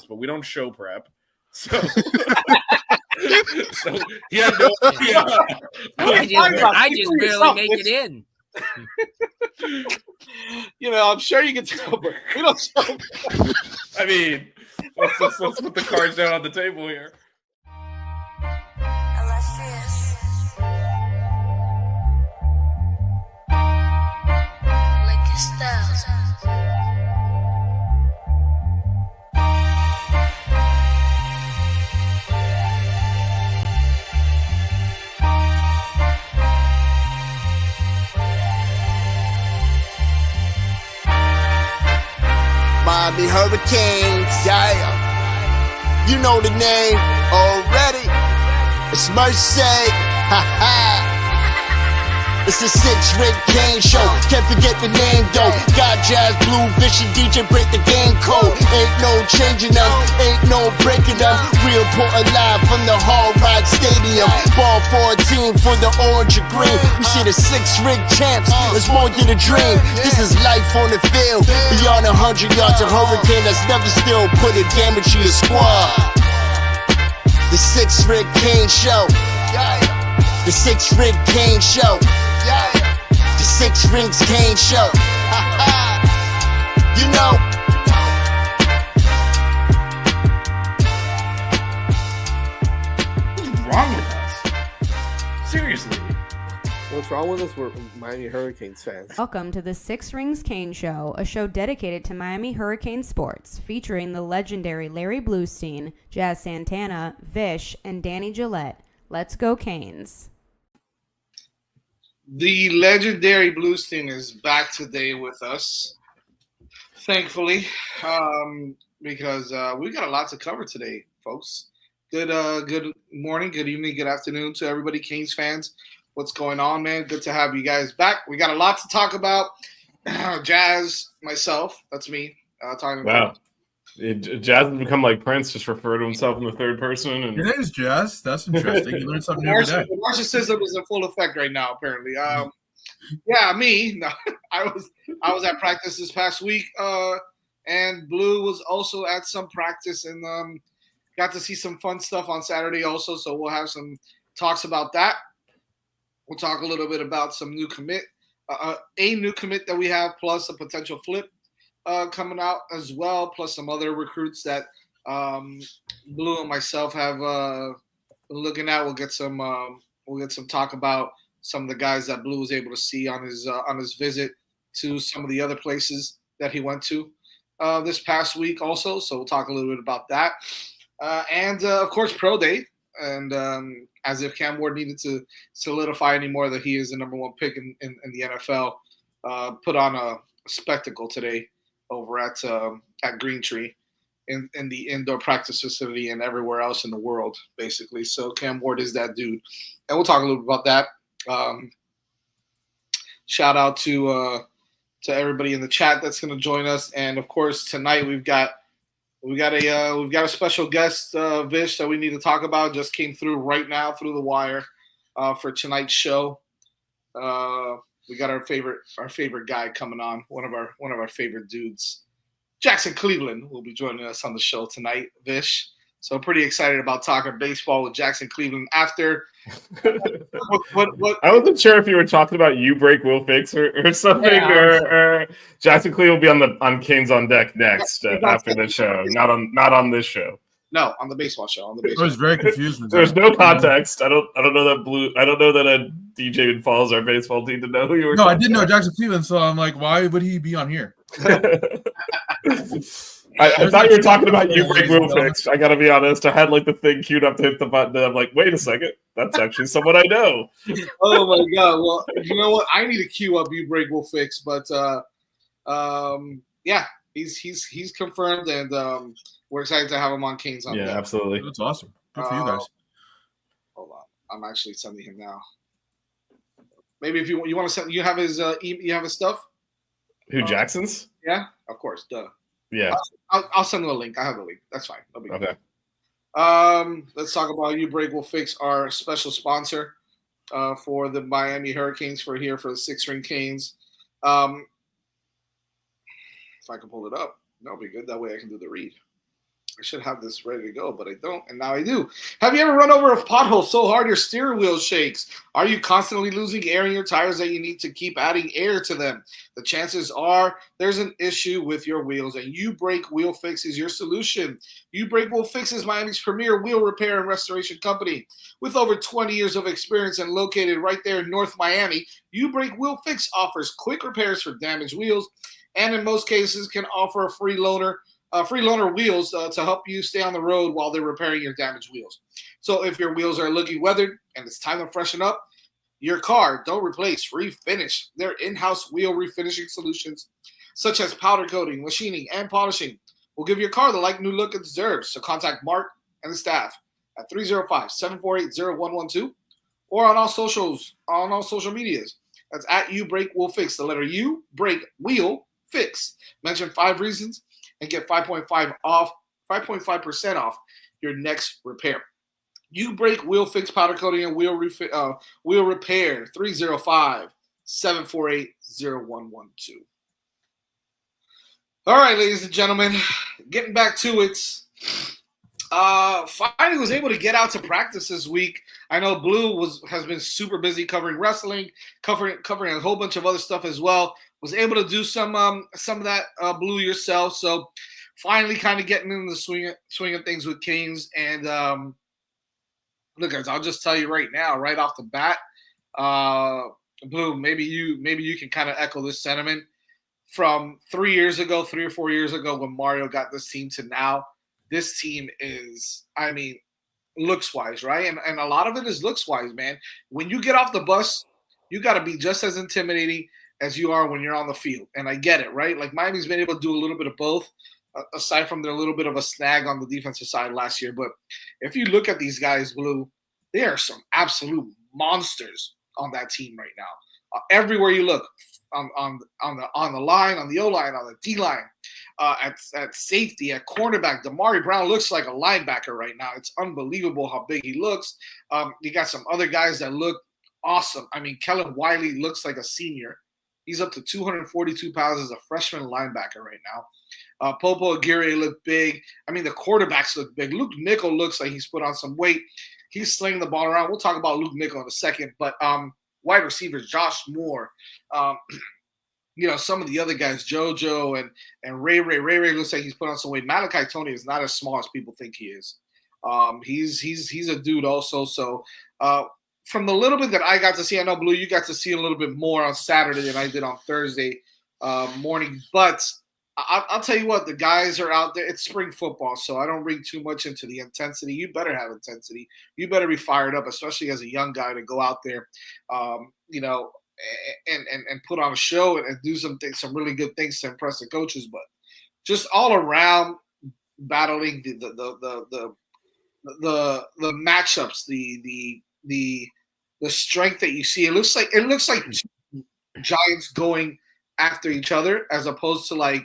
But we don't show prep, so so he had no idea. I just barely make it in. I'm sure you can tell, but we don't show prep. I mean, let's put the cards down on the table here. Miami Hurricanes, yeah. You know the name already. It's Mercy, ha ha. It's a 6-Ring Kane show. Can't forget the name though. Got Jazz, Blue, Vision, DJ break the game code. Ain't no changing them, ain't no breaking them. Real Portland live from the Hall Ride Stadium. Ball 14 for the orange and green. We see the 6-Ring champs. It's more than a dream. This is life on the field. Beyond 100 yards, a hurricane that's never still put a damage to your squad. The 6-Ring Kane show. The 6-Ring Kane show. The 6 Rings Kane show. You know. What's wrong with us? Seriously. What's wrong with us? We're Miami Hurricanes fans. Welcome to the 6 Rings Kane Show, a show dedicated to Miami Hurricane sports, featuring the legendary Larry Bluestein, Jazz Santana, Vish, and Danny Gillette. Let's go Canes. The legendary Bluestein is back today with us, thankfully, because we got a lot to cover today, folks. Good morning, good evening, good afternoon to everybody, Canes fans. What's going on, man? Good to have you guys back. We got a lot to talk about. Jazz, myself, that's me talking about. Wow. Jazz has become like Prince, just refer to himself in the third person. And your name's Jazz. That's interesting. You learn something every day. Narcissism is in full effect right now, apparently. Yeah, me. No, I was at practice this past week, and Blue was also at some practice, and got to see some fun stuff on Saturday also. So we'll have some talks about that. We'll talk a little bit about some new commit, a new commit that we have, plus a potential flip coming out as well, plus some other recruits that Blue and myself have been looking at. We'll get some talk about some of the guys that Blue was able to see on his visit to some of the other places that he went to this past week also. So we'll talk a little bit about that, and of course Pro Day. And as if Cam Ward needed to solidify anymore that he is the number one pick in the NFL, put on a spectacle today over at Green Tree in the indoor practice facility and everywhere else in the world, basically. So Cam Ward is that dude. And we'll talk a little bit about that. Shout out to everybody in the chat that's going to join us. And of course, tonight we've got a special guest, Vish, that we need to talk about. Just came through right now through the wire for tonight's show. We got our favorite guy coming on, one of our favorite dudes. Jackson Cleveland will be joining us on the show tonight, Vish. So I'm pretty excited about talking baseball with Jackson Cleveland after. What? I wasn't sure if you were talking about You Break Will Fix or something, or Jackson Cleveland will be on Canes on Deck next after the show, not on this show. No, on the baseball show. I was very confused. There's no context. I don't know that a DJ follows our baseball team to know who you were. No, I didn't know Jackson Cleveland, so I'm like, why would he be on here? I thought you were talking about You Break Will Fix. I gotta be honest. I had like the thing queued up to hit the button, and I'm like, wait a second, that's actually someone I know. Oh my god! Well, you know what? I need to queue up You Break Will Fix, but yeah, he's confirmed, and we're excited to have him on Canes on Yeah, deck. absolutely. That's awesome. Good for you guys. Hold on, I'm actually sending him now. Maybe if you want to send, you have his you have his stuff. Who, Jackson's? Yeah, of course, duh. Yeah. I'll send him a link. I have the link. That's fine. No big deal. Okay. Let's talk about You Break Will Fix, our special sponsor for the Miami Hurricanes for the Six Ring Canes. If I can pull it up, that'll be good. That way I can do the read. I should have this ready to go, but I don't, and now I do. Have you ever run over a pothole so hard your steering wheel shakes? Are you constantly losing air in your tires that you need to keep adding air to them? The chances are there's an issue with your wheels, and You Break Wheel Fix is your solution. You Break Wheel Fix is Miami's premier wheel repair and restoration company. With over 20 years of experience and located right there in North Miami, You Break Wheel Fix offers quick repairs for damaged wheels, and in most cases can offer a free loaner wheels to help you stay on the road while they're repairing your damaged wheels. So if your wheels are looking weathered and it's time to freshen up your car, don't replace, refinish. Their in-house wheel refinishing solutions, such as powder coating, machining, and polishing, will give your car the like new look it deserves. So contact Mark and the staff at 305-748-0112 or on all social medias. That's at You Break Wheel Fix. The letter U, Break Wheel Fix. Mention 5 reasons and get 5.5% off your next repair. You Break Wheel Fix powder coating and wheel repair. 305-748-0112. All right, ladies and gentlemen, getting back to it. Finally was able to get out to practice this week. I know Blue has been super busy covering wrestling, covering a whole bunch of other stuff as well. Was able to do some of that, Blue, yourself. So finally kind of getting in the swing of things with Canes. And look, guys, I'll just tell you right now, right off the bat, Blue, maybe you can kind of echo this sentiment. From 3 or 4 years ago when Mario got this team to now, this team is, I mean, looks-wise, right? And a lot of it is looks-wise, man. When you get off the bus, you got to be just as intimidating as you are when you're on the field. And I get it, right? Like Miami's been able to do a little bit of both, aside from their little bit of a snag on the defensive side last year. But if you look at these guys, Blue, they are some absolute monsters on that team right now. Everywhere you look, on the line, on the O-line, on the D-line, at safety, at cornerback, Damari Brown looks like a linebacker right now. It's unbelievable how big he looks. You got some other guys that look awesome. I mean, Kellen Wiley looks like a senior. He's up to 242 pounds as a freshman linebacker right now. Popo Aguirre look big. I mean, the quarterbacks look big. Luke Nickel looks like he's put on some weight. He's slinging the ball around. We'll talk about Luke Nickel in a second. But wide receivers, Josh Moore, some of the other guys, JoJo and Ray. Ray looks like he's put on some weight. Malachi Tony is not as small as people think he is. He's a dude also. So from the little bit that I got to see, I know, Blue, you got to see a little bit more on Saturday than I did on Thursday morning. But I'll tell you what, the guys are out there. It's spring football, so I don't read too much into the intensity. You better have intensity. You better be fired up, especially as a young guy, to go out there, and put on a show and do some really good things to impress the coaches. But just all around battling the matchups, the strength that you see. It looks like Giants going after each other as opposed to like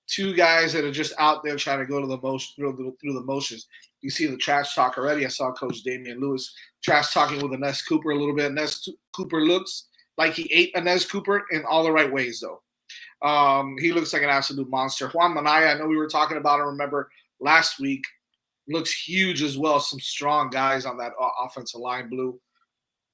two guys that are just out there trying to go to the through the motions. You see the trash talk already. I saw Coach Damian Lewis trash talking with Inez Cooper a little bit. Inez Cooper looks like he ate Inez Cooper in all the right ways, though. He looks like an absolute monster. Juan Manaya, I know we were talking about him, remember, last week, looks huge as well. Some strong guys on that offensive line, Blue.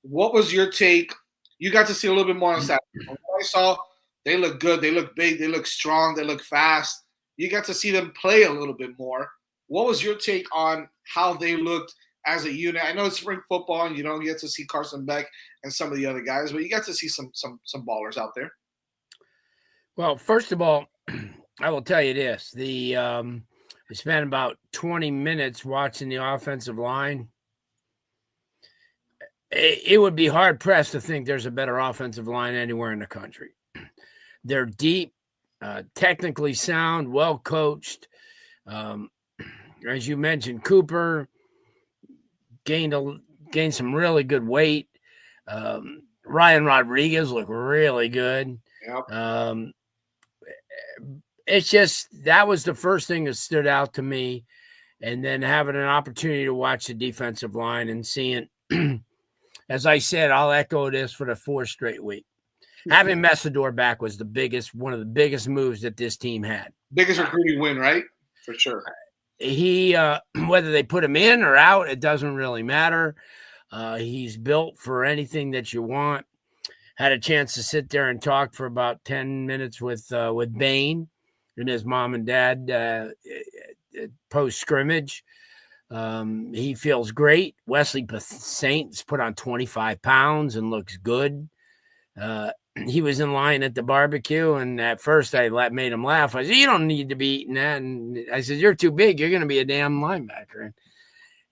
What was your take? You got to see a little bit more on Saturday. What I saw, they look good. They look big. They look strong. They look fast. You got to see them play a little bit more. What was your take on how they looked as a unit? I know it's spring football and you don't get to see Carson Beck and some of the other guys, but you got to see some ballers out there. Well, first of all, I will tell you this. We spent about 20 minutes watching the offensive line. It would be hard-pressed to think there's a better offensive line anywhere in the country. They're deep, technically sound, well-coached. as you mentioned, Cooper gained some really good weight. Ryan Rodriguez looked really good. Yep. It's just that was the first thing that stood out to me. And then having an opportunity to watch the defensive line and seeing, as I said, I'll echo this for the fourth straight week. Having Messidor back was one of the biggest moves that this team had. Biggest recruiting win, right? For sure. He, whether they put him in or out, it doesn't really matter. He's built for anything that you want. Had a chance to sit there and talk for about 10 minutes with Bain and his mom and dad post scrimmage. He feels great. Wesley Saints put on 25 pounds and looks good. He was in line at the barbecue, and at first I made him laugh. I said, "You don't need to be eating that." And I said, "You're too big. You're going to be a damn linebacker."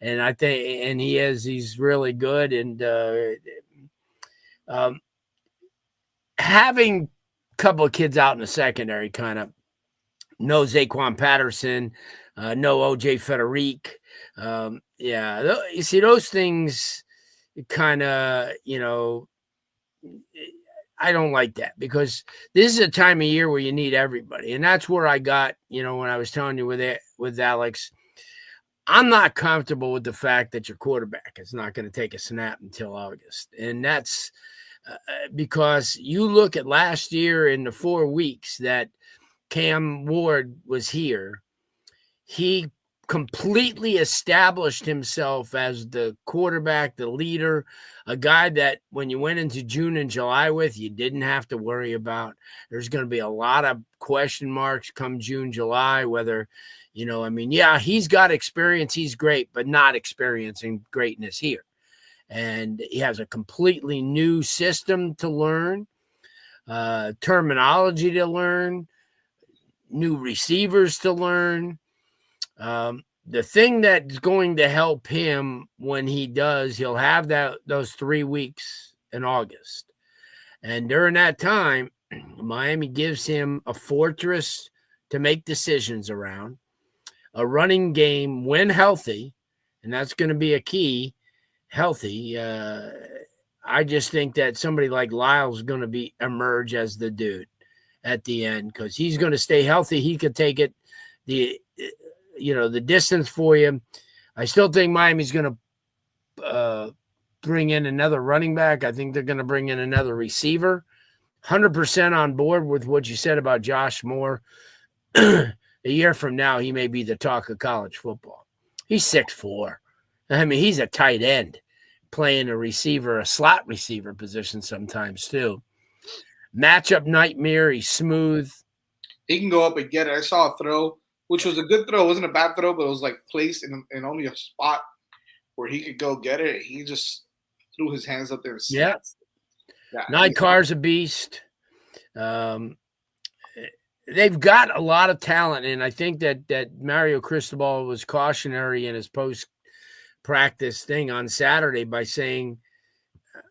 And I think, and he's really good. And having a couple of kids out in the secondary kind of know Zaquan Patterson, know OJ Federic. You see those things kind of, I don't like that because this is a time of year where you need everybody. And that's where I got, when I was telling you with Alex, I'm not comfortable with the fact that your quarterback is not going to take a snap until August. And that's because you look at last year in the 4 weeks that Cam Ward was here, he completely established himself as the quarterback, the leader, a guy that when you went into June and July with, you didn't have to worry about. There's going to be a lot of question marks come June, July, whether, he's got experience. He's great, but not experiencing greatness here. And he has a completely new system to learn, terminology to learn, new receivers to learn. The thing that's going to help him when he does, he'll have those 3 weeks in August. And during that time, Miami gives him a fortress to make decisions around, a running game when healthy, and that's going to be a key, healthy. I just think that somebody like Lyle's going to emerge as the dude at the end because he's going to stay healthy. He could take it the distance for you. I still think Miami's going to bring in another running back. I think they're going to bring in another receiver. 100% on board with what you said about Josh Moore. A year from now, he may be the talk of college football. He's 6'4". He's a tight end playing a slot receiver position sometimes too. Matchup nightmare. He's smooth. He can go up and get it. I saw a throw, which was a good throw. It wasn't a bad throw, but it was like placed in only a spot where he could go get it. He just threw his hands up there and snapped. Yeah. Nykar's a beast. They've got a lot of talent, and I think that Mario Cristobal was cautionary in his post-practice thing on Saturday by saying,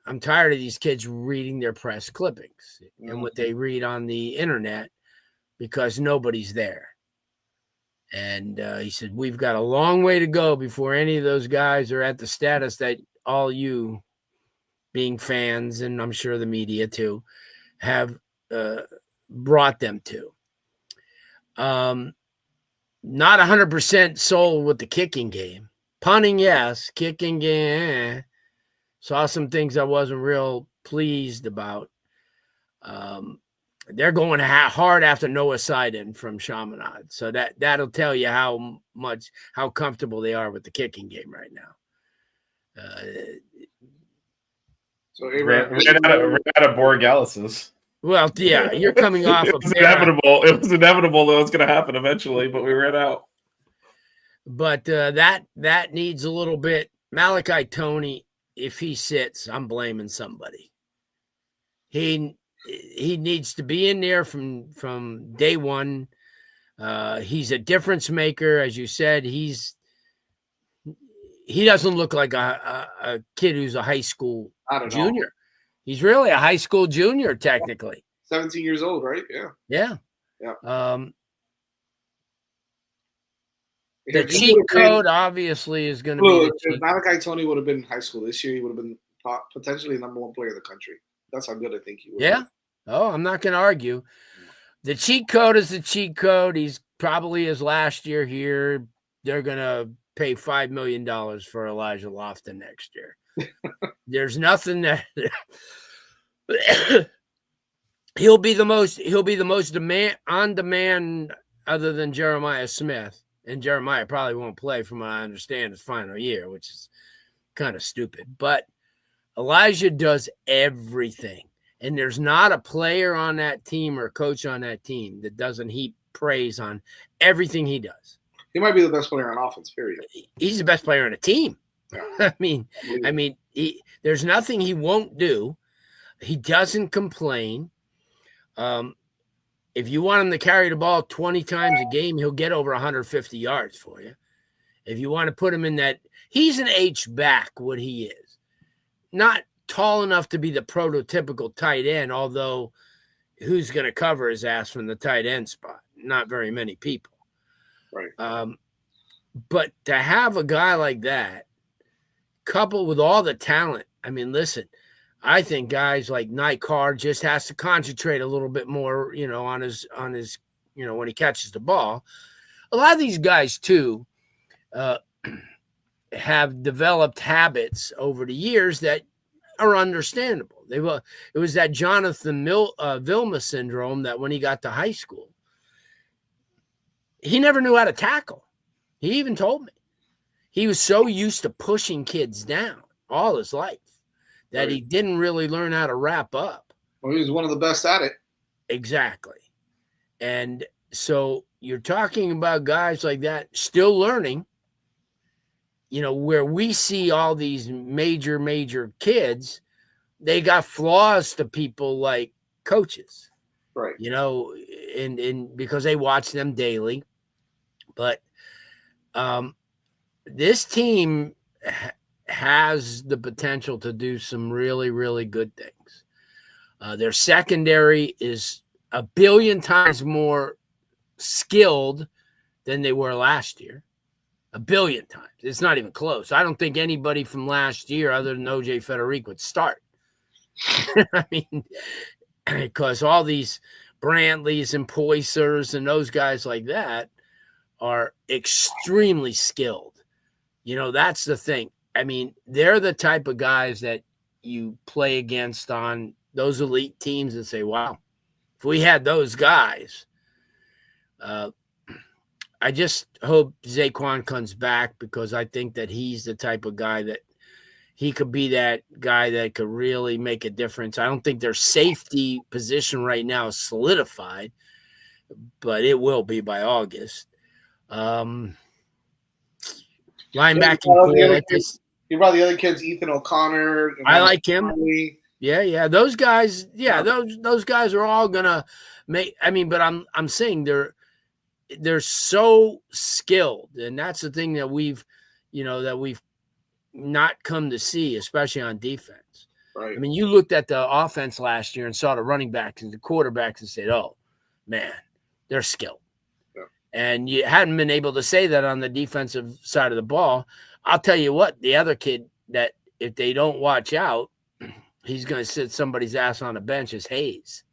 I'm tired of these kids reading their press clippings and what they read on the internet because nobody's there. And he said, we've got a long way to go before any of those guys are at the status that all you being fans, and I'm sure the media too, have brought them to. Not 100% sold with the kicking game. Punting, yes. Kicking game, Saw some things I wasn't real pleased about. They're going hard after Noah Seiden from Chaminade. So that'll tell you how comfortable they are with the kicking game right now. So ran out of Borgalises. Well, yeah, you're coming off It was inevitable. It was inevitable that it was going to happen eventually, but we ran out. But that needs a little bit. Malachi Tony, if he sits, I'm blaming somebody. He needs to be in there from day one. He's a difference maker, as you said. He doesn't look like a kid who's a high school junior. He's really a high school junior, technically. 17 years old, right? Yeah. Yeah. Yeah. The If he cheat would've been- code obviously is going to Blue, be if the cheat. Malachi Tony would have been in high school this year, he would have been potentially the #1 player of the country. That's how good I think he would. Yeah. Oh, I'm not going to argue. The cheat code is the cheat code. He's probably his last year here. They're going to pay $5 million for Elijah Lofton next year. There's nothing that he'll be the most on demand other than Jeremiah Smith. And Jeremiah probably won't play from what I understand his final year, which is kind of stupid. But Elijah does everything. And there's not a player on that team or coach on that team that doesn't heap praise on everything he does. He might be the best player on offense, period. He's the best player on the team. I mean, there's nothing he won't do. He doesn't complain. If you want him to carry the ball 20 times a game, he'll get over 150 yards for you. If you want to put him in that, he's an H-back, what he is. Not tall enough to be the prototypical tight end, although who's going to cover his ass from the tight end spot? Not very many people. Right. But to have a guy like that, coupled with all the talent, I mean, listen, I think guys like Nycard just has to concentrate a little bit more, on his, when he catches the ball. A lot of these guys too have developed habits over the years that are understandable. It was that Jonathan Vilma syndrome that when he got to high school, he never knew how to tackle. He even told me he was so used to pushing kids down all his life that he didn't really learn how to wrap up. Well, he was one of the best at it. Exactly. And so you're talking about guys like that still learning, where we see all these major kids, they got flaws to people like coaches, right? And because they watch them daily. But this team has the potential to do some really, really good things. Their secondary is a billion times more skilled than they were last year. A billion times. It's not even close. I don't think anybody from last year other than OJ Federico would start. I mean, because all these Brantleys and Poisers and those guys like that are extremely skilled. That's the thing. I mean, they're the type of guys that you play against on those elite teams and say, wow, if we had those guys, I just hope Zaquan comes back because I think that he's the type of guy that he could be that guy that could really make a difference. I don't think their safety position right now is solidified, but it will be by August. Linebacking You brought the other kids, Ethan O'Connor. I like him. Yeah. Those guys, those guys are all gonna make. I mean, but I'm saying they're so skilled, and that's the thing that we've not come to see, especially on defense. Right. I mean, you looked at the offense last year and saw the running backs and the quarterbacks and said, "Oh, man, they're skilled." Yeah. And you hadn't been able to say that on the defensive side of the ball. I'll tell you what, the other kid that if they don't watch out, he's going to sit somebody's ass on a bench is Hayes.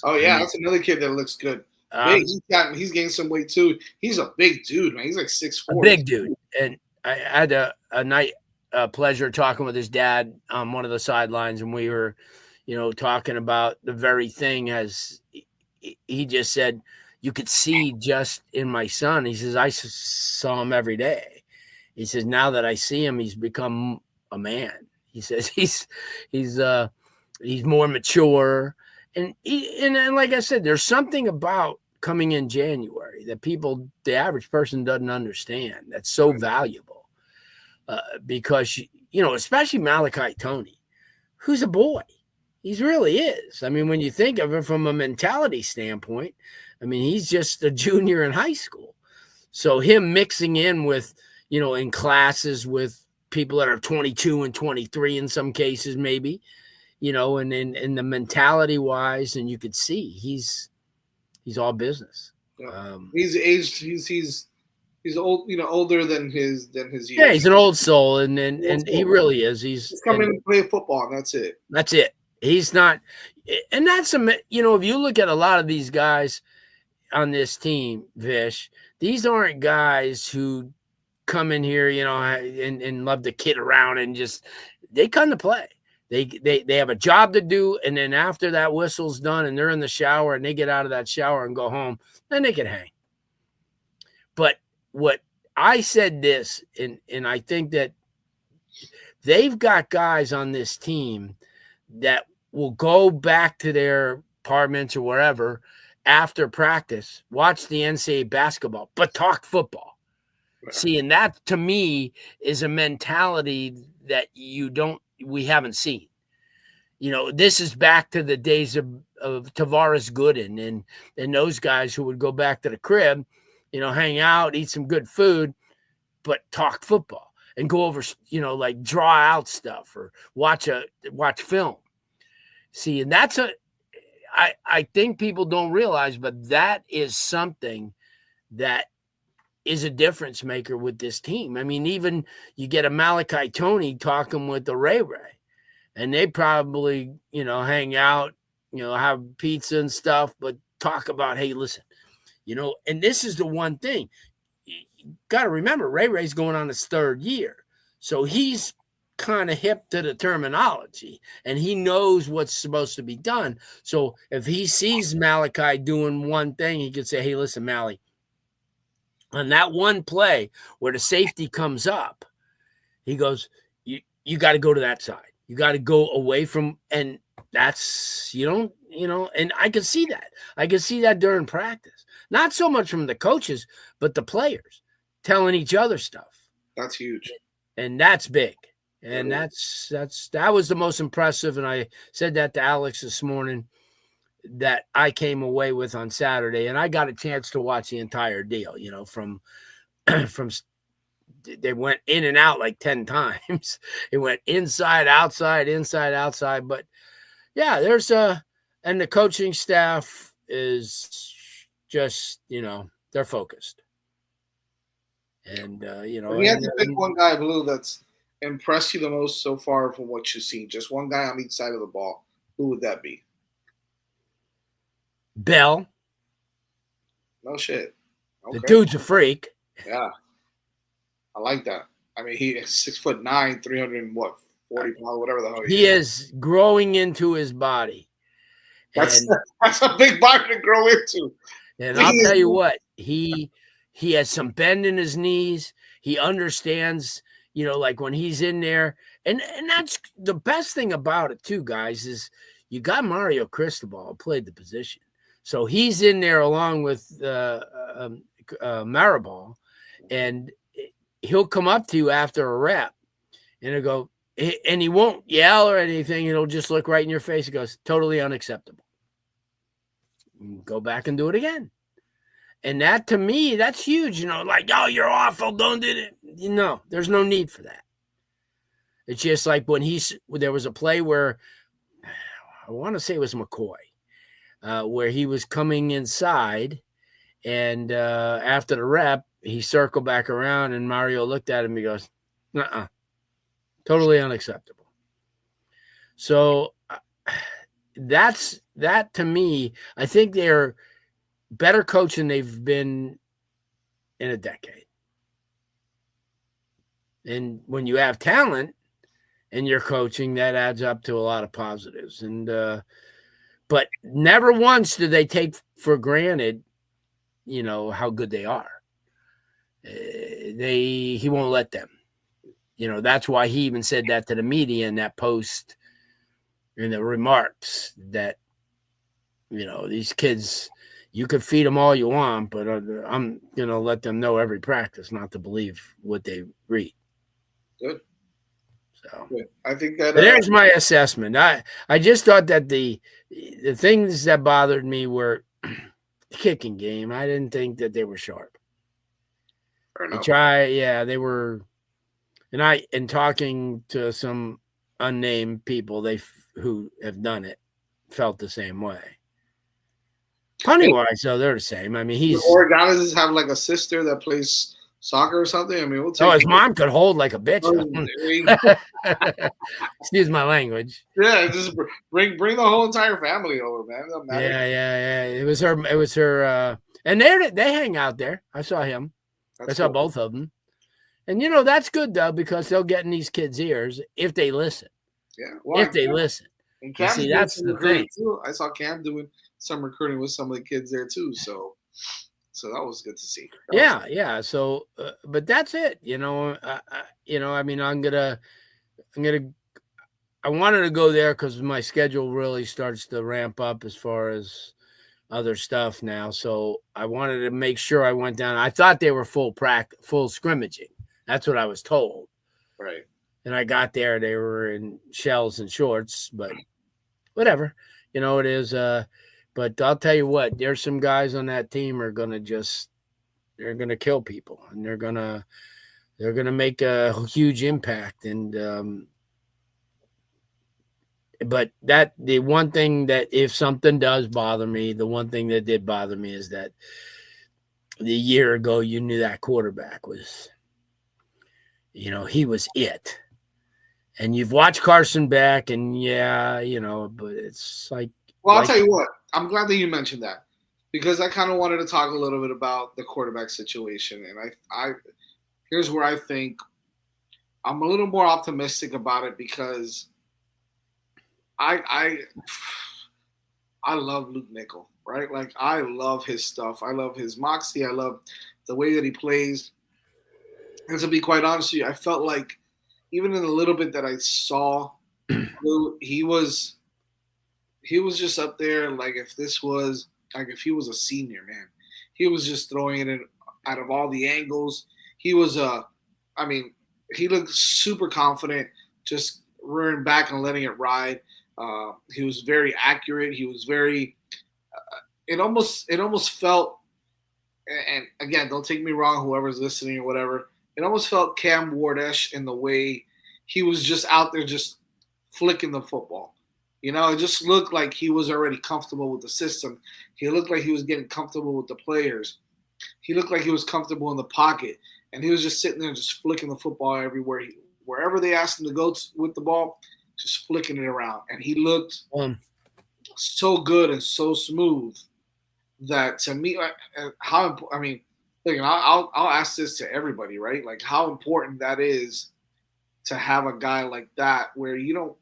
Oh, yeah, that's another kid that looks good. He's gained some weight, too. He's a big dude, man. He's like 6'4". A big dude. And I had a night pleasure talking with his dad on one of the sidelines, and we were, talking about the very thing as he just said, you could see just in my son. He says, I saw him every day. He says, now that I see him, he's become a man. He says he's more mature. And like I said, there's something about coming in January that the average person doesn't understand. That's so valuable because, especially Malachi Tony, who's a boy. He really is. I mean, when you think of it from a mentality standpoint, I mean, he's just a junior in high school. So him mixing in with, in classes with people that are 22 and 23 in some cases, maybe, and in the mentality wise, and you could see he's all business. Yeah. He's aged. He's he's old, older than his years. Yeah, he's an old soul, and he really is. He's coming in to play football, and that's it. That's it. He's not, and that's if you look at a lot of these guys on this team, Vish, these aren't guys who come in here, and love to kid around and just they come to play. They have a job to do, and then after that whistle's done and they're in the shower and they get out of that shower and go home, then they can hang. But what I said this, and I think that they've got guys on this team that will go back to their apartments or wherever after practice, watch the NCAA basketball, but talk football. Right. See, and that to me is a mentality that we haven't seen. This is back to the days of Tavares Gooden and those guys who would go back to the crib, hang out, eat some good food, but talk football and go over, like draw out stuff or watch film. See, and that's I think people don't realize, but that is something that is a difference maker with this team. I mean, even you get a Malachi Tony talking with the Ray, and they probably, hang out, have pizza and stuff, but talk about, hey, listen, and this is the one thing you got to remember, Ray's going on his third year. So he's kind of hip to the terminology and he knows what's supposed to be done. So if he sees Malachi doing one thing, he could say, hey, listen, Mally, on that one play where the safety comes up, he goes, you got to go to that side. You got to go away from, and that's, and I can see that. I can see that during practice. Not so much from the coaches, but the players telling each other stuff. That's huge. And that's big. And that was the most impressive. And I said that to Alex this morning that I came away with on Saturday. And I got a chance to watch the entire deal, from they went in and out like 10 times. It went inside, outside. But yeah, and the coaching staff is just, they're focused. And, you have to pick one guy, Blue, that's impressed you the most so far from what you've seen. Just one guy on each side of the ball. Who would that be? Bell. No shit. Okay. The dude's a freak. Yeah. I like that. I mean, he is 6'9", 340 pounds, whatever the hell he is growing into his body. That's a big body to grow into. And I'll tell you what, he has some bend in his knees. He understands, like when he's in there. And that's the best thing about it too, guys, is you got Mario Cristobal who played the position. So he's in there along with Maribal, and he'll come up to you after a rep and he'll go, and he won't yell or anything. He'll just look right in your face. He goes, totally unacceptable. Go back and do it again. And that, to me, that's huge. Like, oh, you're awful. Don't do it. No, there's no need for that. It's just like when there was a play where I want to say it was McCoy, where he was coming inside and after the rep, he circled back around and Mario looked at him. He goes, totally unacceptable. So that to me, I think they're better coach than they've been in a decade. And when you have talent and you're coaching, that adds up to a lot of positives. And but never once do they take for granted, how good they are. He won't let them. That's why he even said that to the media in that post, in the remarks, that these kids, you could feed them all you want, but I'm gonna let them know every practice not to believe what they read. Good. So good. I think that there's my assessment. I just thought that the things that bothered me were the kicking game. I didn't think that they were sharp. They were, and talking to some unnamed people who have done it felt the same way. Punny wise, though, they're the same. I mean, Oregonans have like a sister that plays soccer or something. I mean, we'll take. Oh, his mom could hold like a bitch. Oh, there you go. Excuse my language. Yeah, just bring the whole entire family over, man. It doesn't matter. Yeah. It was her. And they hang out there. I saw him. I saw both of them. And that's good though, because they'll get in these kids' ears if they listen. Yeah, well, if they listen. And Cam see, that's the thing. too. I saw Cam doing some recruiting with some of the kids there too. So that was good to see. Yeah. So, but that's it. I mean, I wanted to go there because my schedule really starts to ramp up as far as other stuff now. So I wanted to make sure I went down. I thought they were full scrimmaging. That's what I was told. Right. And I got there, they were in shells and shorts, but whatever, it is. But I'll tell you what, there's some guys on that team are going to they're going to kill people, and they're going to make a huge impact. And, but the one thing that if something does bother me, the one thing that did bother me is that the year ago, you knew that quarterback was, he was it. And you've watched Carson Beck, and but it's like. Well, I'll tell you what. I'm glad that you mentioned that, because I kind of wanted to talk a little bit about the quarterback situation, and I here's where I think I'm a little more optimistic about it, because I love Luke Nickel, right? Like, I love his stuff. I love his moxie. I love the way that he plays. And to be quite honest with you, I felt like even in the little bit that I saw, he was just up there. Like, if he was a senior, man, he was just throwing it in out of all the angles. He was he looked super confident, just rearing back and letting it ride. He was very accurate. He was very. It almost felt, and again, don't take me wrong, whoever's listening or whatever. It almost felt Cam Ward-ish in the way he was just out there just flicking the football. It just looked like he was already comfortable with the system. He looked like he was getting comfortable with the players. He looked like he was comfortable in the pocket. And he was just sitting there just flicking the football everywhere. Wherever they asked him to go with the ball, just flicking it around. And he looked so good and so smooth that, to me, I'll ask this to everybody, right? Like, how important that is to have a guy like that, where you don't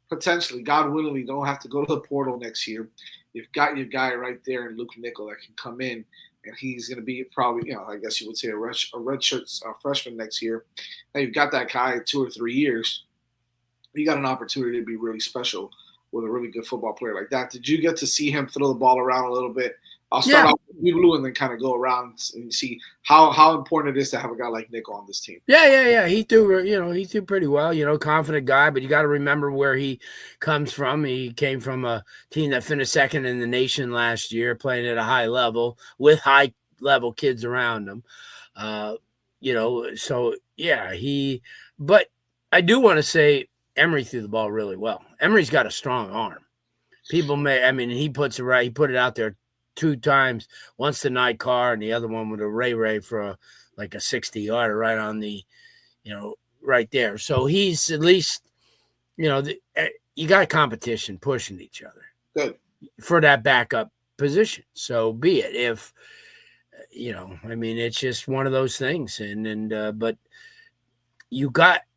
potentially, God willingly, don't have to go to the portal next year. You've got your guy right there in Luke Nickel that can come in, and he's going to be probably, I guess you would say a redshirt freshman next year. Now you've got that guy 2 or 3 years. You got an opportunity to be really special with a really good football player like that. Did you get to see him throw the ball around a little bit? I'll start off with you, Blue, and then kind of go around and see how important it is to have a guy like Nick on this team. Yeah. He threw pretty well. Confident guy, but you got to remember where he comes from. He came from a team that finished second in the nation last year, playing at a high level with high level kids around him. So yeah, but I do want to say Emory threw the ball really well. Emory's got a strong arm. He put it out there 2 times, once to Nye Carr and the other one with a Ray for a 60-yarder right on the, right there. So he's at least, you got competition pushing each other. Good. For that backup position. So be it. If, it's just one of those things. But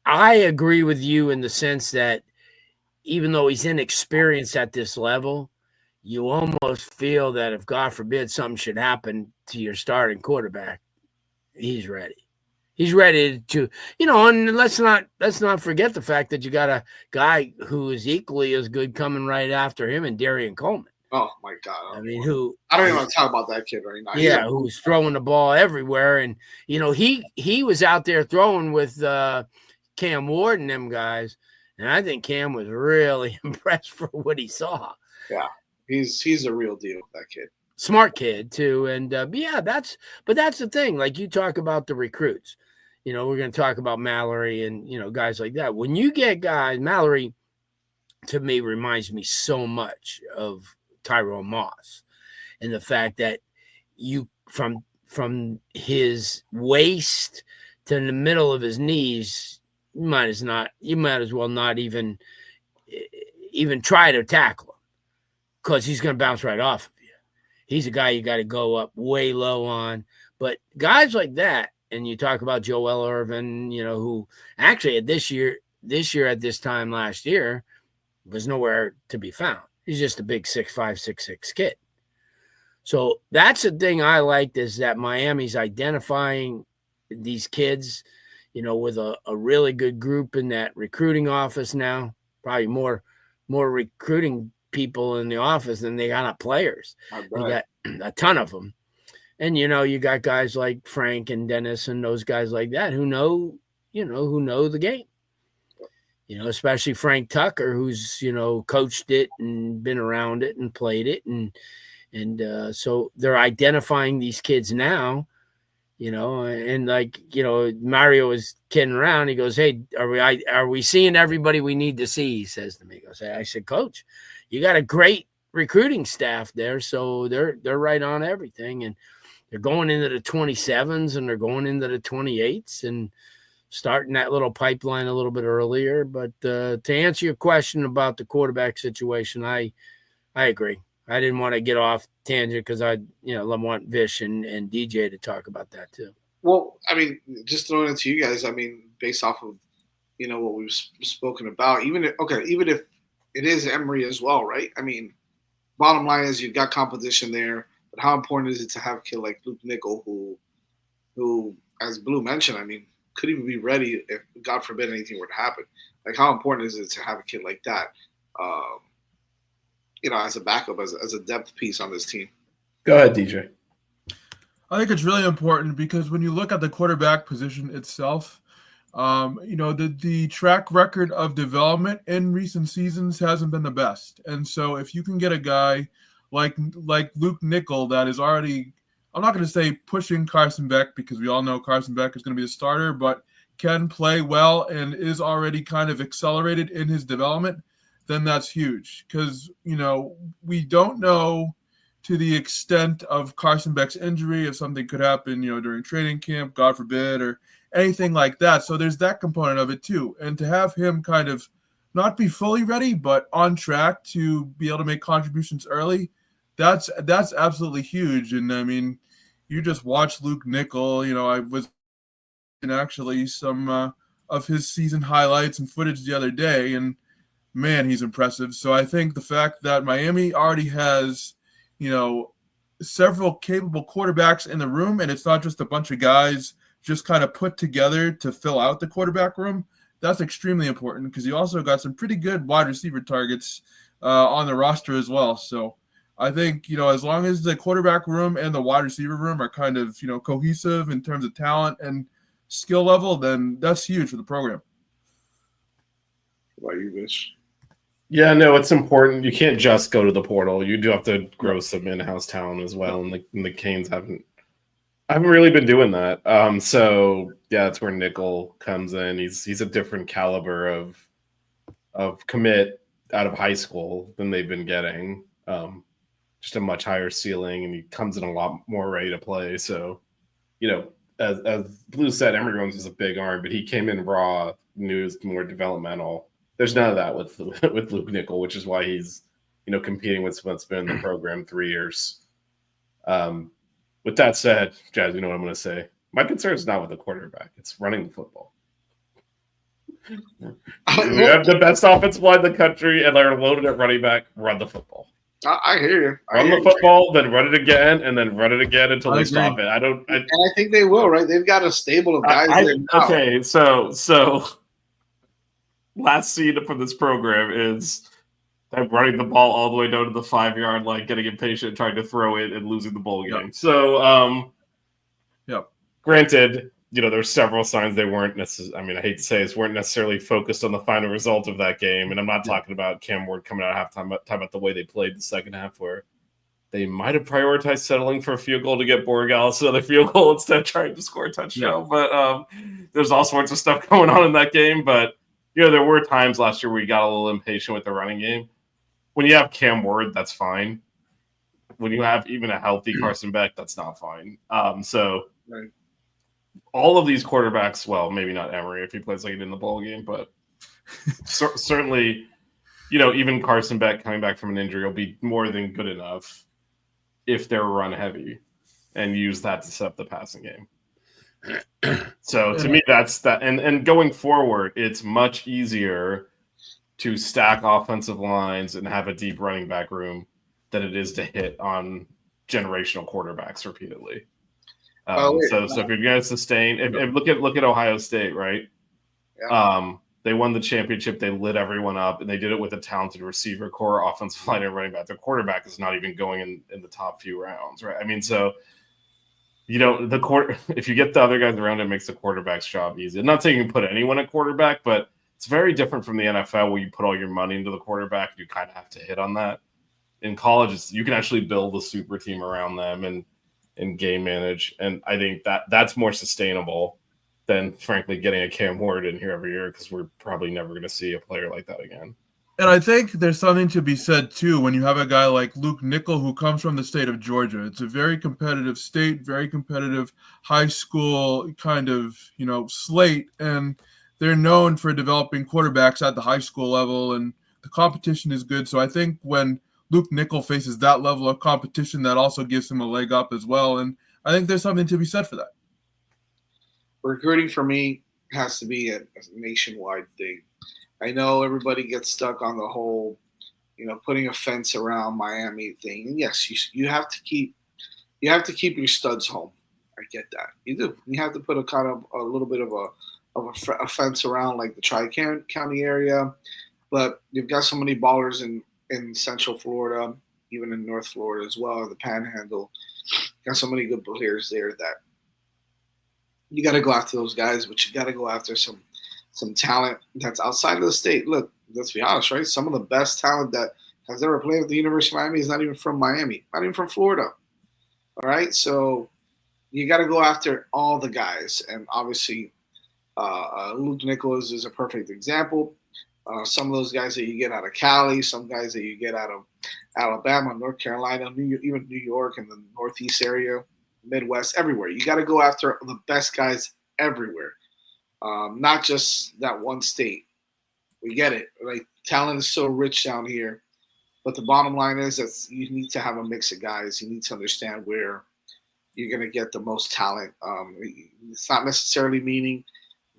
I agree with you in the sense that even though he's inexperienced at this level, you almost feel that if, God forbid, something should happen to your starting quarterback, he's ready. He's ready to, and let's not forget the fact that you got a guy who is equally as good coming right after him, and Darian Coleman. Oh my God! I don't even want to talk about that kid right now. Yeah, who's throwing the ball everywhere, and he was out there throwing with Cam Ward and them guys, and I think Cam was really impressed for what he saw. Yeah. He's a real deal, that kid. Smart kid too, and that's the thing. Like, you talk about the recruits, we're going to talk about Mallory and guys like that. When you get guys, Mallory to me reminds me so much of Tyrone Moss, and the fact that you from from his waist to the middle of his knees, you might as well not even try to tackle him, because he's going to bounce right off of you. He's a guy you got to go up way low on. But guys like that, and you talk about Joel Irvin, who actually this year at this time last year was nowhere to be found. He's just a big 6'5", 6'6" kid. So that's the thing I liked, is that Miami's identifying these kids, with a really good group in that recruiting office now. Probably more recruiting people in the office than they got players. They got a ton of them. And, you got guys like Frank and Dennis and those guys like that who know the game. Especially Frank Tucker, who's, coached it and been around it and played it. And so they're identifying these kids now, and Mario was kidding around. He goes, "Hey, are we seeing everybody we need to see?" He says to me. He goes, I said, "Coach, you got a great recruiting staff there. So they're right on everything. And they're going into the 27s and they're going into the 28s and starting that little pipeline a little bit earlier." But to answer your question about the quarterback situation, I agree. I didn't want to get off tangent because I want Vish and DJ to talk about that too. Well, I mean, just throwing it to you guys, I mean, based off of, what we've spoken about, even if it is Emory as well, right? I mean, bottom line is you've got competition there, but how important is it to have a kid like Luke Nickel who, as Blue mentioned, I mean, could even be ready if, God forbid, anything were to happen. Like, how important is it to have a kid like that, as a backup, as a depth piece on this team? Go ahead, DJ. I think it's really important because when you look at the quarterback position itself, the track record of development in recent seasons hasn't been the best. And so if you can get a guy like Luke Nickel that is already, I'm not going to say pushing Carson Beck, because we all know Carson Beck is going to be the starter, but can play well and is already kind of accelerated in his development, then that's huge. Because, we don't know to the extent of Carson Beck's injury, if something could happen, during training camp, God forbid, or anything like that. So there's that component of it too. And to have him kind of not be fully ready, but on track to be able to make contributions early, that's absolutely huge. And I mean, you just watch Luke Nickel, I was in actually some of his season highlights and footage the other day, and man, he's impressive. So I think the fact that Miami already has, several capable quarterbacks in the room, and it's not just a bunch of guys just kind of put together to fill out the quarterback room, that's extremely important, because you also got some pretty good wide receiver targets on the roster as well. So I think, as long as the quarterback room and the wide receiver room are kind of, cohesive in terms of talent and skill level, then that's huge for the program. What about you, Vish? Yeah, no, it's important. You can't just go to the portal. You do have to grow some in-house talent as well, and the Canes haven't really been doing that. So yeah, that's where Nickel comes in. He's a different caliber of commit out of high school than they've been getting. Just a much higher ceiling, and he comes in a lot more ready to play. So, as Blue said, Emory Jones is a big arm, but he came in raw, knew he was more developmental. There's none of that with Luke Nickel, which is why he's, competing with what's been in the program 3 years. With that said, Jazz, you know what I'm going to say. My concern is not with the quarterback; it's running the football. We have the best offensive line in the country, and they're loaded at running back. Run the football. I hear you. Run the football, then run it again, and then run it again until they stop it. And I think they will, right? They've got a stable of guys. Okay, so last scene from this program is them running the ball all the way down to the 5-yard line, getting impatient, trying to throw it, and losing the bowl game. Yep. So, granted, there's several signs they weren't necessarily. I mean, I hate to say this, weren't necessarily focused on the final result of that game. And I'm not talking about Cam Ward coming out at halftime, but talking about the way they played the second half, where they might have prioritized settling for a field goal to get Borregales another field goal instead of trying to score a touchdown. Yeah. But there's all sorts of stuff going on in that game. But there were times last year where we got a little impatient with the running game. When you have Cam Ward, that's fine. when you have even a healthy Carson Beck, that's not fine. So Right. all of these quarterbacks, well, maybe not Emory if he plays like it in the bowl game, but certainly, even Carson Beck coming back from an injury will be more than good enough if they're run heavy and use that to set up the passing game. So to me, that's that. And going forward, it's much easier to stack offensive lines and have a deep running back room than it is to hit on generational quarterbacks repeatedly. So if you're going to sustain, look at Ohio State, right? Yeah. They won the championship. They lit everyone up, and they did it with a talented receiver core, offensive line, and running back. Their quarterback is not even going in the top few rounds, right? I mean, so if you get the other guys around, it makes the quarterback's job easy. I'm not saying you can put anyone at quarterback, but it's very different from the NFL where you put all your money into the quarterback. You kind of have to hit on that. In college, you can actually build a super team around them and game manage, and I think that's more sustainable than, frankly, getting a Cam Ward in here every year, because we're probably never going to see a player like that again. And I think there's something to be said, too, when you have a guy like Luke Nickel who comes from the state of Georgia. It's a very competitive state, very competitive high school kind of, slate. And they're known for developing quarterbacks at the high school level, and the competition is good. So I think when Luke Nickel faces that level of competition, that also gives him a leg up as well. And I think there's something to be said for that. Recruiting for me has to be a nationwide thing. I know everybody gets stuck on the whole, putting a fence around Miami thing. And yes, you have to keep your studs home. I get that. You do. You have to put a little bit of a fence around like the Tri-County area, but you've got so many ballers in Central Florida, even in North Florida as well, the Panhandle. Got so many good players there that you got to go after those guys, but you got to go after some talent that's outside of the state. Look, let's be honest, right? Some of the best talent that has ever played at the University of Miami is not even from Miami, not even from Florida. All right, so you got to go after all the guys, and obviously, Luke Nichols is a perfect example. Some of those guys that you get out of Cali, some guys that you get out of Alabama, North Carolina, even New York, and the Northeast area, Midwest, everywhere. You got to go after the best guys everywhere, not just that one state. We get it. Like, talent is so rich down here, but the bottom line is that you need to have a mix of guys. You need to understand where you're going to get the most talent. It's not necessarily meaning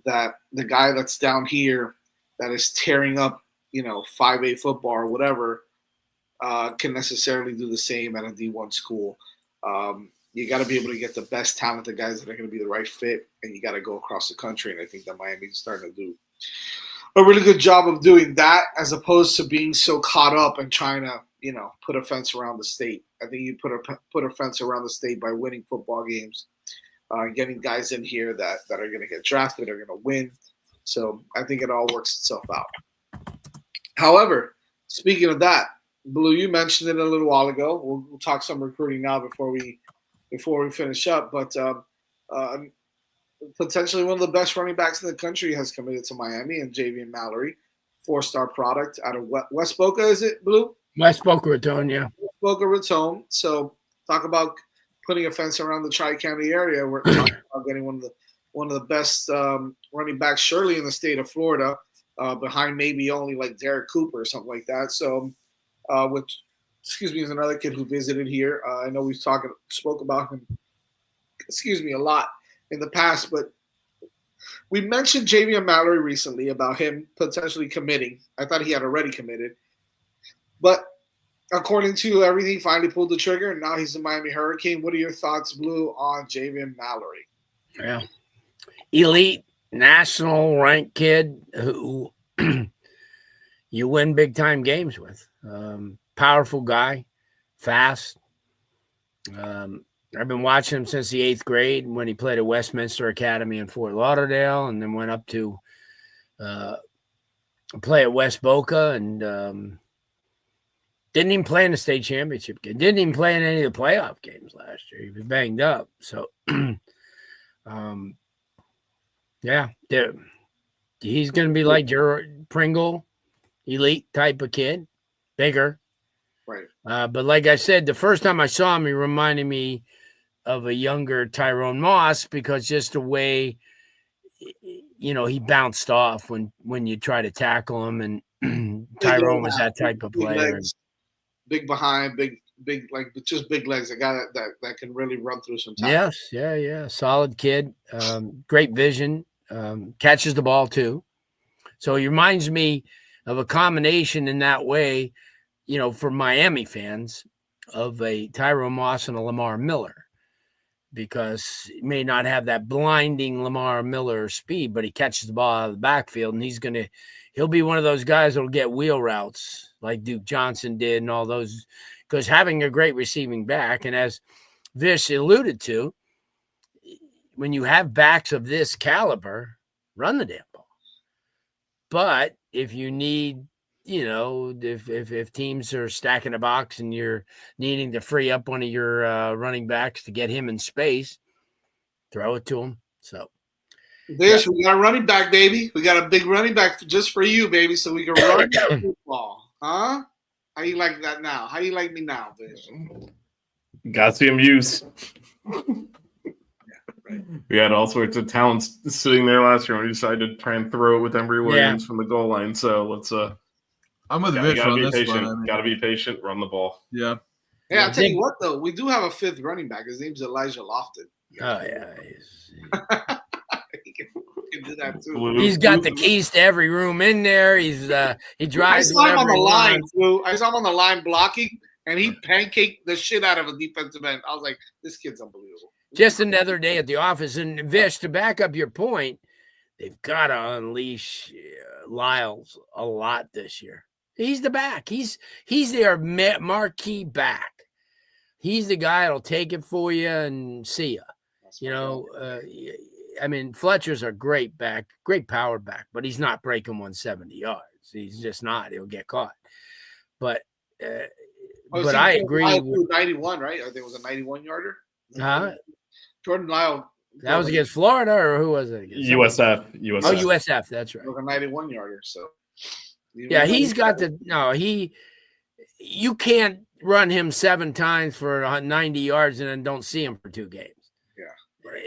that the guy that's down here that is tearing up, 5A football or whatever, can necessarily do the same at a D1 school. You got to be able to get the best talented guys that are going to be the right fit, and you got to go across the country. And I think that Miami's starting to do a really good job of doing that, as opposed to being so caught up and trying to, put a fence around the state. I think you put a fence around the state by winning football games, getting guys in here that are going to get drafted, are going to win. So I think it all works itself out. However, speaking of that, Blue, you mentioned it a little while ago. We'll talk some recruiting now before we finish up. But potentially one of the best running backs in the country has committed to Miami, and Javian Mallory, 4-star product out of West Boca. Is it, Blue? West Boca Raton, yeah. Boca Raton. So talk about putting a fence around the Tri-County area. We're talking about getting one of the best running backs, surely in the state of Florida, behind maybe only like Derek Cooper or something like that. So, is another kid who visited here. I know we've spoke about him, a lot in the past, but we mentioned Javian Mallory recently about him potentially committing. I thought he had already committed, but according to everything, finally pulled the trigger, and now he's the Miami Hurricane. What are your thoughts, Blue, on Javian Mallory? Yeah. Elite national ranked kid who you win big time games with. Powerful guy, fast. I've been watching him since the 8th grade when he played at Westminster Academy in Fort Lauderdale, and then went up to play at West Boca, and didn't even play in the state championship game. Didn't even play in any of the playoff games last year. He was banged up. So, yeah, he's going to be like Jared Pringle, elite type of kid, bigger, Right. But like I said, the first time I saw him, he reminded me of a younger Tyrone Moss because just the way, he bounced off when you try to tackle him, and Tyrone was that type of big player. legs, big behind, big like just big legs. A guy that can really run through some tackles. Yes, yeah, solid kid, great vision, catches the ball too. So he reminds me of a combination in that way, for Miami fans, of a Tyrone Moss and a Lamar Miller, because he may not have that blinding Lamar Miller speed, but he catches the ball out of the backfield, and he'll be one of those guys that'll get wheel routes like Duke Johnson did and all those, because having a great receiving back, and as Vish alluded to, when you have backs of this caliber, run the damn ball. But if you need, if teams are stacking a box and you're needing to free up one of your running backs to get him in space, throw it to him. So Vish, we got a running back, baby. We got a big running back just for you, baby, so we can run the football. Huh? How you like that now? How you like me now, Vish? Got to see him use. We had all sorts of talents sitting there last year when we decided to try and throw it with Embry Williams from the goal line. So let's I'm with Vish on this patient. one. Gotta be patient, run the ball. Yeah. Hey, I'll tell you what though, we do have a fifth running back. His name's Elijah Lofton. Oh yeah. He can do that too. He's got the keys to every room in there. He I drives saw him on wherever the he line, wants. Lou. I saw him on the line blocking, and he pancaked the shit out of a defensive end. I was like, this kid's unbelievable. Just another day at the office. And Vish, to back up your point, they've got to unleash Lyles a lot this year. He's the back. He's their marquee back. He's the guy that'll take it for you and see you. Fletcher's a great back, great power back, but he's not breaking 170 yards. He's just not. He'll get caught. But I agree. 91, right? I think it was a 91 yarder. Huh? Jordan Lyle. That was against Florida, or who was it against? USF. Oh, USF. That's right. It was a 91 yarder. So yeah, he's got you can't run him 7 times for 90 yards and then don't see him for 2 games.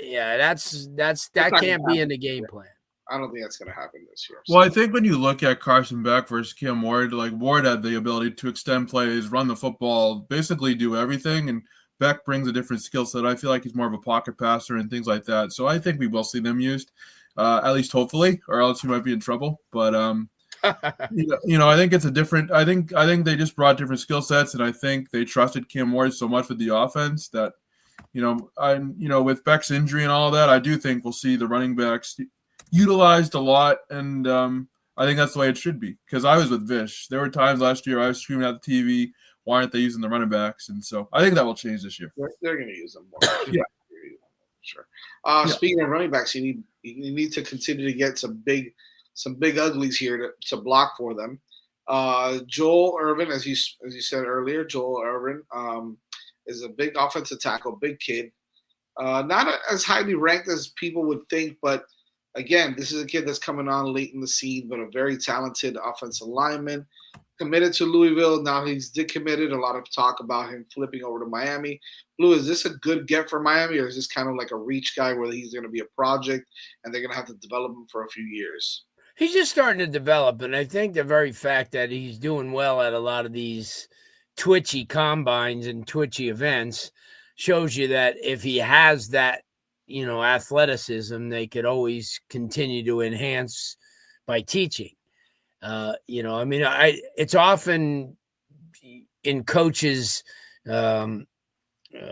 Yeah, that can't be in the game plan. I don't think that's going to happen this year. Well, I think when you look at Carson Beck versus Cam Ward, like Ward had the ability to extend plays, run the football, basically do everything, and Beck brings a different skill set. I feel like he's more of a pocket passer and things like that. So I think we will see them used, at least hopefully, or else you might be in trouble. But I think it's a different. I think they just brought different skill sets, and I think they trusted Cam Ward so much with the offense that, with Beck's injury and all that, I do think we'll see the running backs utilized a lot, and I think that's the way it should be. Because I was with Vish. There were times last year I was screaming at the TV, why aren't they using the running backs? And so I think that will change this year. They're going to use them more. Yeah. Sure. Speaking of running backs, you need to continue to get some big uglies here to block for them. Joel Irvin, as you said earlier, Joel Irvin is a big offensive tackle, big kid. Not as highly ranked as people would think, but again, this is a kid that's coming on late in the season, but a very talented offensive lineman. Committed to Louisville. Now he's decommitted. A lot of talk about him flipping over to Miami. Blue, is this a good get for Miami, or is this kind of like a reach guy where he's going to be a project and they're going to have to develop him for a few years? He's just starting to develop, and I think the very fact that he's doing well at a lot of these twitchy combines and twitchy events shows you that if he has that, athleticism, they could always continue to enhance by teaching. It's often in coaches'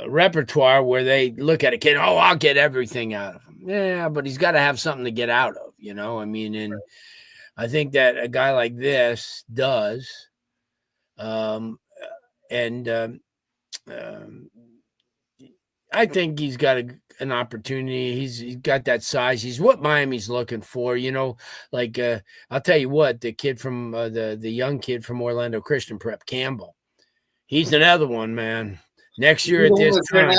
repertoire where they look at a kid, I'll get everything out of him. Yeah, but he's got to have something to get out of, and I think that a guy like this does. I think he's got an opportunity. He's got that size. He's what Miami's looking for. I'll tell you what, the kid from the young kid from Orlando Christian Prep, Campbell. He's another one, man. Next year at this time.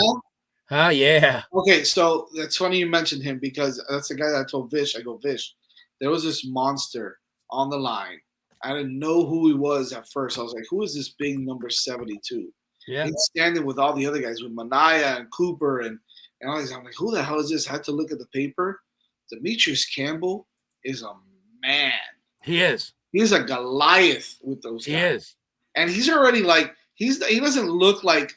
Oh, yeah. Okay, so that's funny you mentioned him because that's the guy that I told Vish. I go, Vish, there was this monster on the line I didn't know who he was at first. I was like, who is this big number 72? Yeah. He's standing with all the other guys, with Manaya and Cooper and all these. I'm like, who the hell is this? I had to look at the paper. Demetrius Campbell is a man. He is. He's a Goliath with those guys. He is. And he's already like, he doesn't look like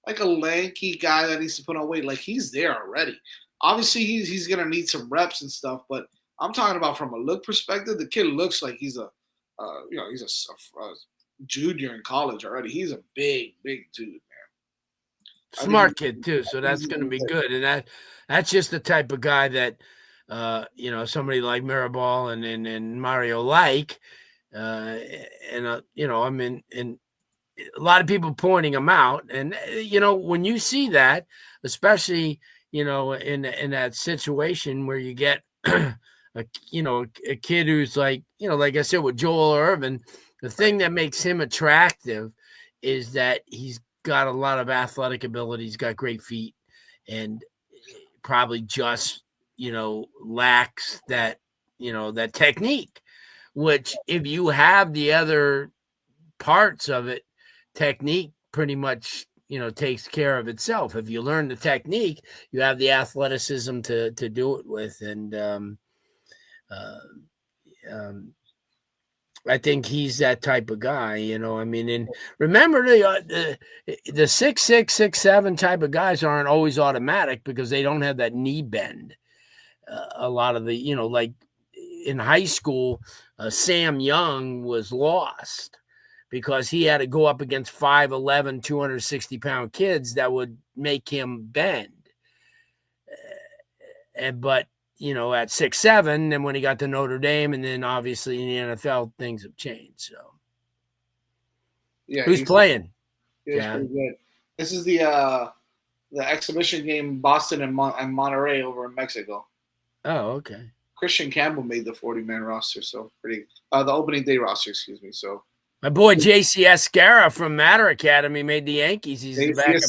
a lanky guy that needs to put on weight. Like, he's there already. Obviously, he's gonna need some reps and stuff, but I'm talking about from a look perspective. The kid looks like he's a junior in college already. He's a big dude, man. Smart kid too, so that's going to be good. And that's just the type of guy that somebody like Mirabal and Mario like, and a lot of people pointing him out. And when you see that, especially in that situation where you get a kid who's like I said with Joel Irvin, the thing that makes him attractive is that he's got a lot of athletic ability. He's got great feet, and probably just lacks that that technique, which if you have the other parts of it, technique pretty much takes care of itself. If you learn the technique, you have the athleticism to do it with. And I think he's that type of guy, and remember the 6'6", 6'7" type of guys aren't always automatic because they don't have that knee bend. A lot of the, like in high school, Sam Young was lost because he had to go up against 5'11", 260-pound kids that would make him bend. But at 6'7", and when he got to Notre Dame, and then obviously in the NFL, things have changed. So, yeah, who's playing? Yeah, pretty good. This is the exhibition game, Boston and Monterrey over in Mexico. Oh, okay. Christian Campbell made the 40-man roster, so pretty. The opening day roster, excuse me. So my boy J.C. Escara from Matter Academy made the Yankees. He's the backup.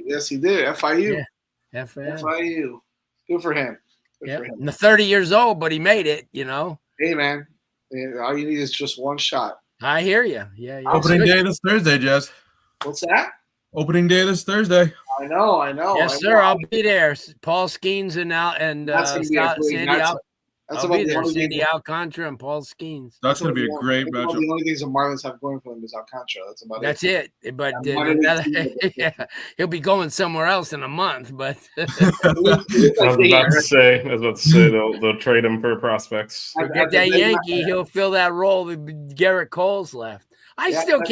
Yes, he did. FIU. Yeah. FIU. Good for him. Yeah, 30 years old, but he made it, Hey, man. All you need is just one shot. I hear you. Yeah. Opening day this Thursday, Jess. What's that? Opening day this Thursday. I know. Yes, sir. I'll be there. Paul Skeens and Sandy Alcantara and Paul Skeens. That's going to be a great matchup. The only things the Marlins have going for them is Alcantara. That's it. But he'll be going somewhere else in a month. But I was about to say they'll trade him for prospects. Get that Yankee, he'll fill that role that Garrett Cole's left. I still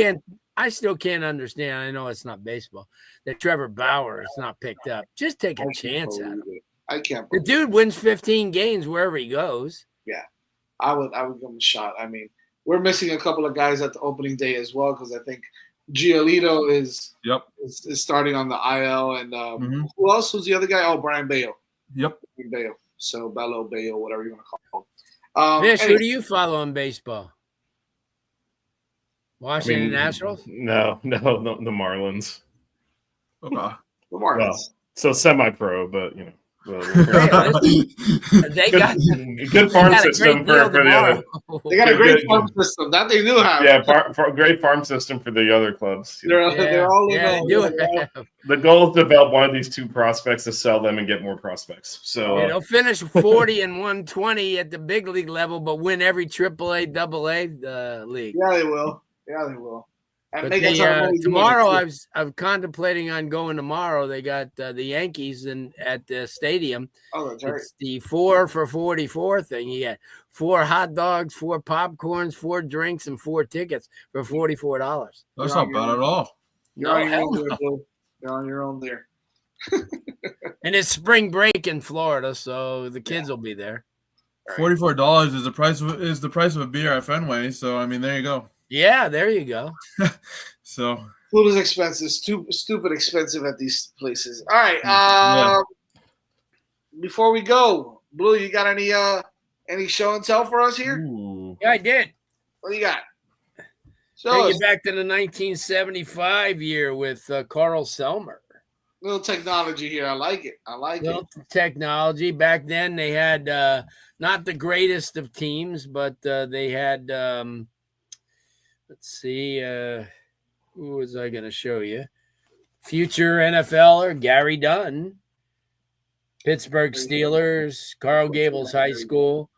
can't understand. I know it's not baseball that Trevor Bauer is not picked up. Just take a chance at him. I can't. The dude wins 15 games wherever he goes. Yeah, I would give him a shot. I mean, we're missing a couple of guys at the opening day as well because I think Giolito is starting on the IL, and who else was the other guy? Oh, Brian Bayo. Yep. Brian Bayo. So Bello Bayo, whatever you want to call him. Fish, who do you follow in baseball? Washington Nationals? No, the Marlins. Okay. The Marlins. Well, so semi-pro, but they got good farm system for the other. They got a great farm system that they do have. Yeah, great farm system for the other clubs. They're all the goal is to develop one of these two prospects to sell them and get more prospects. So they'll finish 40 and 120 at the big league level, but win every AAA, AA league. Yeah, they will. And but tomorrow, I'm contemplating on going tomorrow. They got the Yankees at the stadium. Oh, that's right. It's the 4 for 44 thing. You get 4 hot dogs, 4 popcorns, 4 drinks, and 4 tickets for $44. That's not bad at all. You're on your own there. And it's spring break in Florida, so the kids will be there. $44 is the price of a beer at Fenway. So I mean, there you go. Yeah, there you go. So food is expensive, stupid expensive at these places. All right. Before we go, Blue, you got any show and tell for us here? Ooh. Yeah, I did. What do you got? Take you back to the 1975 year with Carl Selmer. Little technology here. I like it. Technology. Back then they had not the greatest of teams, but they had Let's see. Who was I going to show you? Future NFLer Gary Dunn, Pittsburgh Steelers, Coral Gables High School.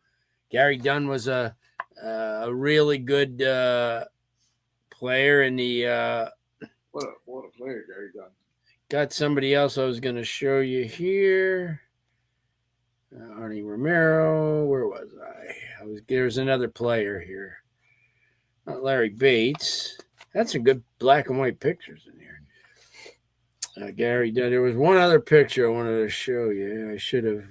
Gary Dunn was a really good player in the. What a player, Gary Dunn. Got somebody else I was going to show you here. Arnie Romero. Where was I? There's another player here. Not Larry Bates. That's some good black and white pictures in here. Gary Dunn. There was one other picture I wanted to show you. I should have,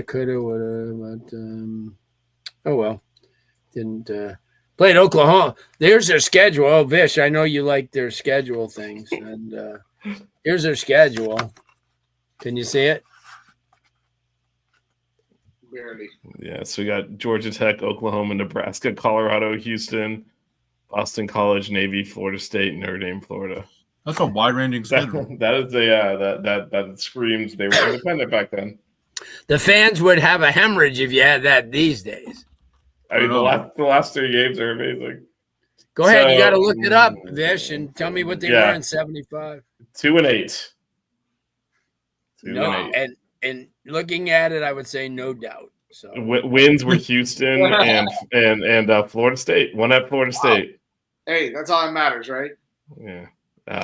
could have, would have, but oh well. Didn't. Played Oklahoma. There's their schedule. Oh, Vish, I know you like their schedule things. And here's their schedule. Can you see it? Barely. Yeah, so we got Georgia Tech, Oklahoma, Nebraska, Colorado, Houston, Boston College, Navy, Florida State, Notre Dame, Florida. That's a wide-ranging schedule. That is that screams they were independent back then. The fans would have a hemorrhage if you had that these days. I mean, the last 3 games are amazing. Go ahead, you got to look it up, Vish, and tell me what they Yeah. were in 75. 2-8. 2-8. No, and looking at it, I would say no doubt. So Wins were Houston and Florida State. One at Florida State. Hey, that's all that matters, right? Yeah.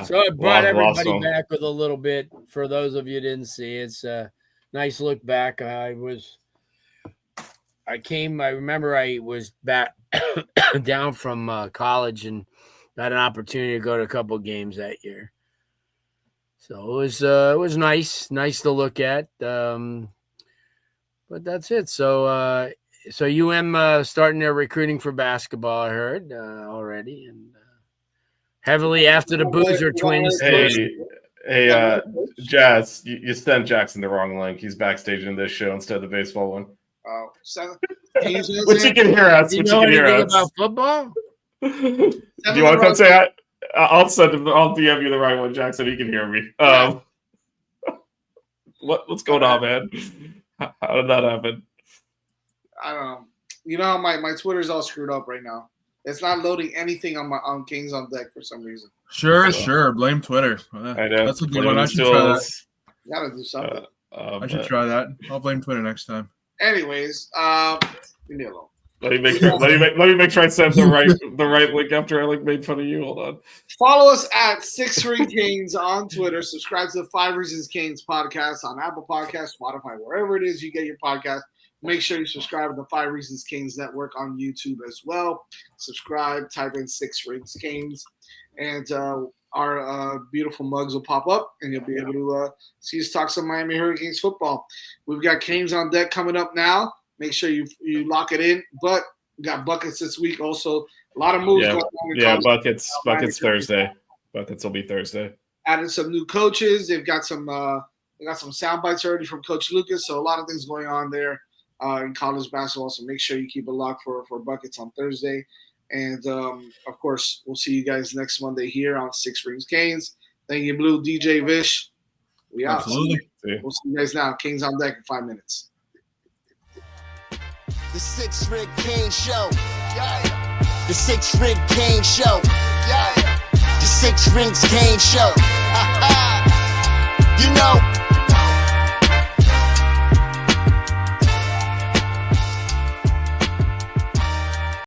So it brought Lost everybody one. back with a little bit. For those of you who didn't see, it's a nice look back. I remember I was back down from college and got an opportunity to go to a couple of games that year. So it was nice to look at. But that's it. So UM starting their recruiting for basketball, I heard already, and heavily after the Boozer twins. Hey, Jazz, you sent Jackson the wrong link. He's backstage in this show instead of the baseball one. Oh, Which you can hear us. Do you Which know you can hear anything us. about football? Do you want to come say hi? I'll send him. I'll DM you the right one, Jackson. He can hear me. What's going on, man? How did that happen? I don't know. You know how my Twitter's all screwed up right now. It's not loading anything on Kings on Deck for some reason. Sure. Blame Twitter. I know. That's a good one. I should try that. You gotta do something. I should try that. I'll blame Twitter next time. Anyways, leave me alone. Let me make sure I send the right link after I made fun of you. Hold on. Follow us at 6 Ring Canes on Twitter. Subscribe to the 5 Reasons Canes podcast on Apple Podcasts, Spotify, wherever it is you get your podcast. Make sure you subscribe to the 5 Reasons Canes network on YouTube as well. Subscribe, type in 6 Rings Canes, and our beautiful mugs will pop up, and you'll be able to see us talk some Miami Hurricanes football. We've got Canes on Deck coming up now. Make sure you lock it in. But we got Buckets this week also. A lot of moves going on. Yeah, Buckets Thursday. Buckets will be Thursday. Added some new coaches. They've got some sound bites already from Coach Lucas. So a lot of things going on there in college basketball. So make sure you keep a lock for Buckets on Thursday. And, of course, we'll see you guys next Monday here on 6 Rings Canes. Thank you, Blue, DJ, Vish. We out. Absolutely. We'll see you guys now. Kings on Deck in 5 minutes. The 6 Ring Cane Show. Yeah. The 6 Ring Cane Show. Yeah. The 6 Rings Cane Show. You know.